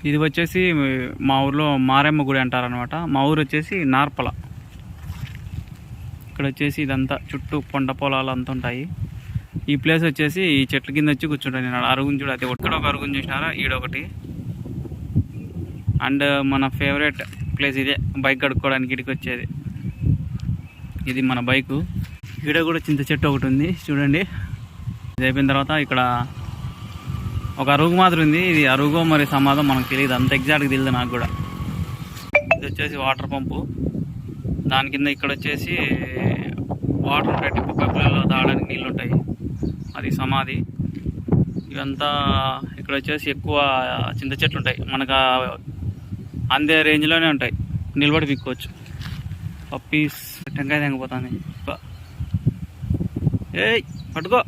ఇది వచ్చేసి మా ఊర్లో మారెమ్మ గుడి అంటారనమాట. మా ఊరు వచ్చేసి నార్పల. ఇక్కడ వచ్చేసి ఇదంతా చుట్టూ పంట పొలాలు అంతా ఉంటాయి. ఈ ప్లేస్ వచ్చేసి ఈ చెట్ల కింద వచ్చి కూర్చుంటాను నేను. అరుగుని చూడ, అది ఇక్కడ ఒక అరుగుని చూసినారా, ఈడొకటి. అండ్ మన ఫేవరెట్ ప్లేస్ ఇదే, బైక్ కడుక్కోవడానికి ఇడికి వచ్చేది. ఇది మన బైకు. ఈడ కూడా చింత చెట్టు ఒకటి ఉంది చూడండి. ఇది అయిపోయిన తర్వాత ఇక్కడ ఒక అరుగు మాత్రం ఉంది. ఇది అరుగో మరి సమాధం మనకు తెలియదు, అంత ఎగ్జాక్ట్గా తెలియదు నాకు కూడా. ఇది వచ్చేసి వాటర్ పంపు. దాని కింద ఇక్కడ వచ్చేసి వాటర్ ఉంటాయి, టిప్పు పైపులలో తాగడానికి నీళ్ళు ఉంటాయి. అది సమాధి. ఇవంతా ఇక్కడ వచ్చేసి ఎక్కువ చింత చెట్లు ఉంటాయి, మనకు అందే రేంజ్లోనే ఉంటాయి, నిలబడి పిక్కోవచ్చు. పప్పీస్ టెంకాయ తెంగిపోతుంది. ఏయ్ పట్టుకో.